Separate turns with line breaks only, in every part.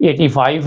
85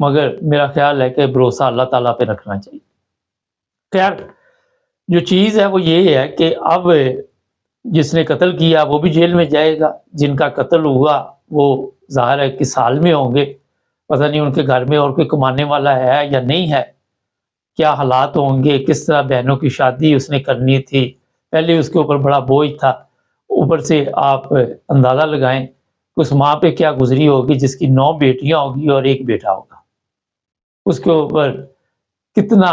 مگر میرا خیال ہے کہ بھروسہ اللہ تعالیٰ پہ رکھنا چاہیے۔ خیر، جو چیز ہے وہ یہ ہے کہ اب جس نے قتل کیا وہ بھی جیل میں جائے گا، جن کا قتل ہوا وہ ظاہر ہے کہ سال میں ہوں گے، پتہ نہیں ان کے گھر میں اور کوئی کمانے والا ہے یا نہیں ہے، کیا حالات ہوں گے، کس طرح بہنوں کی شادی اس نے کرنی تھی، پہلے اس کے اوپر بڑا بوجھ تھا، اوپر سے آپ اندازہ لگائیں کہ اس ماں پہ کیا گزری ہوگی جس کی 9 بیٹیاں ہوگی اور 1 بیٹا ہوگا، اس کے اوپر کتنا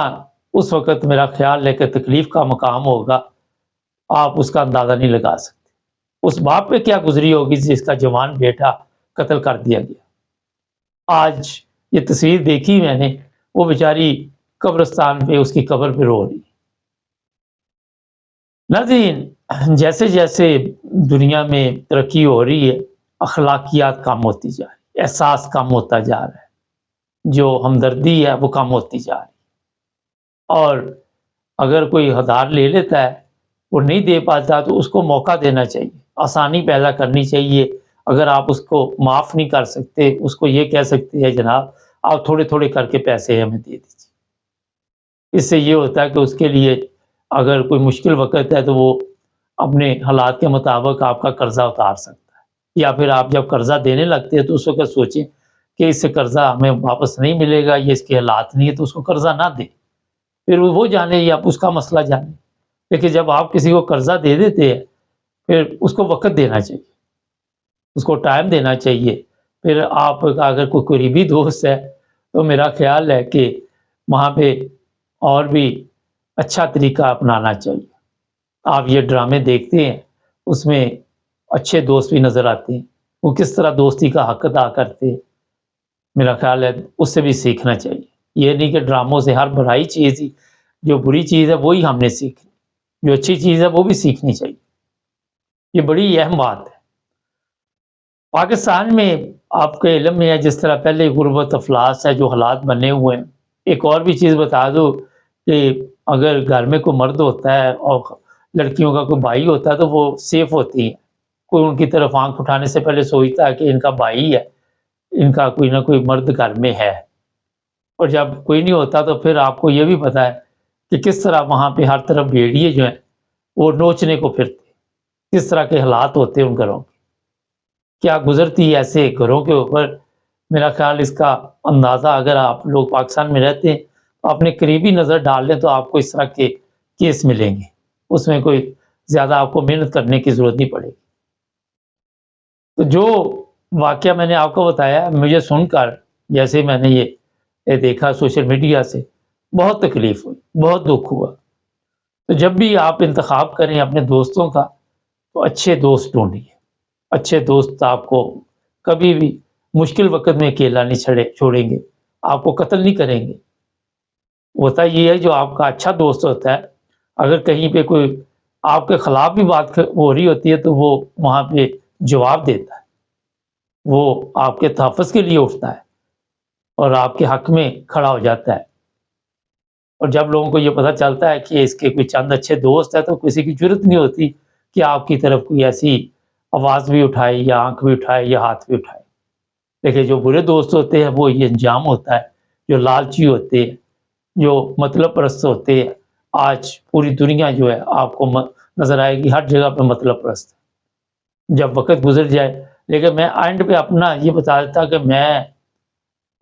اس وقت میرا خیال ہے کہ تکلیف کا مقام ہوگا، آپ اس کا اندازہ نہیں لگا سکتے۔ اس باپ پہ کیا گزری ہوگی جس کا جوان بیٹا قتل کر دیا گیا۔ آج یہ تصویر دیکھی میں نے، وہ بیچاری قبرستان پہ اس کی قبر پہ رو رہی۔ ناظرین، جیسے جیسے دنیا میں ترقی ہو رہی ہے، اخلاقیات کم ہوتی جا رہی ہے، احساس کم ہوتا جا رہا ہے، جو ہمدردی ہے وہ کم ہوتی جا رہی ہے، اور اگر کوئی ہتھیار لے لیتا ہے وہ نہیں دے پاتا تو اس کو موقع دینا چاہیے، آسانی پیدا کرنی چاہیے۔ اگر آپ اس کو معاف نہیں کر سکتے، اس کو یہ کہہ سکتے ہیں جناب آپ تھوڑے تھوڑے کر کے پیسے ہمیں دے دیجیے۔ اس سے یہ ہوتا ہے کہ اس کے لیے اگر کوئی مشکل وقت ہے تو وہ اپنے حالات کے مطابق آپ کا قرضہ اتار سکتا ہے، یا پھر آپ جب قرضہ دینے لگتے ہیں تو اس وقت سوچیں کہ اس سے قرضہ ہمیں واپس نہیں ملے گا، یہ اس کے حالات نہیں ہے، تو اس کو قرضہ نہ دیں، پھر وہ جانے یا آپ اس کا مسئلہ جانے۔ لیکن جب آپ کسی کو قرضہ دے دیتے ہیں پھر اس کو وقت دینا چاہیے، اس کو ٹائم دینا چاہیے۔ پھر آپ کا اگر کوئی قریبی دوست ہے تو میرا خیال ہے کہ وہاں پہ اور بھی اچھا طریقہ اپنانا چاہیے۔ آپ یہ ڈرامے دیکھتے ہیں، اس میں اچھے دوست بھی نظر آتے ہیں، وہ کس طرح دوستی کا حق ادا کرتے ہیں، میرا خیال ہے اس سے بھی سیکھنا چاہیے۔ یہ نہیں کہ ڈراموں سے ہر برائی چیز ہی، جو بری چیز ہے وہی ہم نے سیکھنی، جو اچھی چیز ہے وہ بھی سیکھنی چاہیے۔ یہ بڑی اہم بات ہے۔ پاکستان میں آپ کے علم میں ہے جس طرح پہلے غربت افلاس ہے، جو حالات بنے ہوئے ہیں۔ ایک اور بھی چیز بتا دو کہ اگر گھر میں کوئی مرد ہوتا ہے اور لڑکیوں کا کوئی بھائی ہوتا ہے تو وہ سیف ہوتی ہیں، کوئی ان کی طرف آنکھ اٹھانے سے پہلے سوچتا ہے کہ ان کا بھائی ہے، ان کا کوئی نہ کوئی مرد گھر میں ہے۔ اور جب کوئی نہیں ہوتا تو پھر آپ کو یہ بھی پتا ہے کہ کس طرح وہاں پہ ہر طرف بھیڑیے جو ہیں وہ نوچنے کو پھرتے، کس طرح کے حالات ہوتے ہیں ان گھروں کے، کیا گزرتی ہے ایسے گھروں کے اوپر۔ میرا خیال اس کا اندازہ اگر آپ لوگ پاکستان میں رہتے ہیں تو اپنے قریبی نظر ڈال لیں تو آپ کو اس طرح کے کیس ملیں گے، اس میں کوئی زیادہ آپ کو محنت کرنے کی ضرورت نہیں پڑے گی۔ تو جو واقعہ میں نے آپ کو بتایا، مجھے سن کر جیسے میں نے یہ دیکھا سوشل میڈیا سے، بہت تکلیف ہوئی، بہت دکھ ہوا۔ تو جب بھی آپ انتخاب کریں اپنے دوستوں کا تو اچھے دوست ڈھونڈیے، اچھے دوست آپ کو کبھی بھی مشکل وقت میں اکیلا نہیں چھوڑیں گے، آپ کو قتل نہیں کریں گے۔ ہوتا یہ ہے جو آپ کا اچھا دوست ہوتا ہے، اگر کہیں پہ کوئی آپ کے خلاف بھی بات ہو رہی ہوتی ہے تو وہ وہاں پہ جواب دیتا ہے، وہ آپ کے تحفظ کے لیے اٹھتا ہے اور آپ کے حق میں کھڑا ہو جاتا ہے۔ اور جب لوگوں کو یہ پتہ چلتا ہے کہ اس کے کوئی چند اچھے دوست ہیں تو کسی کی جرت نہیں ہوتی کہ آپ کی طرف کوئی ایسی آواز بھی اٹھائے یا آنکھ بھی اٹھائے یا ہاتھ بھی اٹھائے۔ لیکن جو برے دوست ہوتے ہیں وہ یہ انجام ہوتا ہے، جو لالچی ہوتے ہیں، جو مطلب پرست ہوتے ہیں۔ آج پوری دنیا جو ہے آپ کو نظر آئے گی ہر جگہ پہ مطلب پرست ہے، جب وقت گزر جائے۔ لیکن میں اینڈ پہ اپنا یہ بتا دیتا کہ میں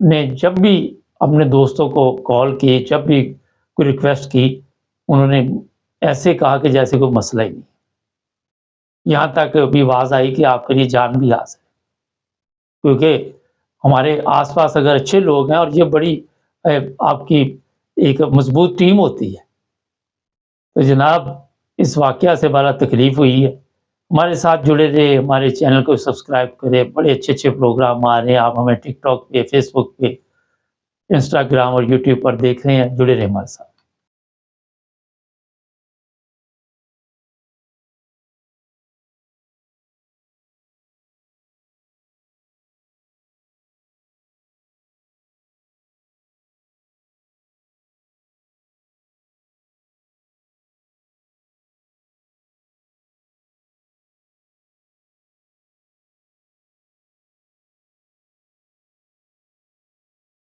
نے جب بھی اپنے دوستوں کو کال کی، جب بھی کوئی ریکویسٹ کی، انہوں نے ایسے کہا کہ جیسے کوئی مسئلہ ہی نہیں، یہاں تک بھی آواز آئی کہ آپ کے لیے جان بھی حاضر ہے، کیونکہ ہمارے آس پاس اگر اچھے لوگ ہیں اور یہ بڑی آپ کی ایک مضبوط ٹیم ہوتی ہے۔ تو جناب اس واقعہ سے بڑا تکلیف ہوئی ہے، ہمارے ساتھ جڑے رہے، ہمارے چینل کو سبسکرائب کریں، بڑے اچھے اچھے پروگرام آ رہے ہیں، آپ ہمیں ٹک ٹاک پہ، فیس بک پہ، انسٹاگرام اور یوٹیوب پر دیکھ رہے ہیں، جڑے رہے ہمارے ساتھ۔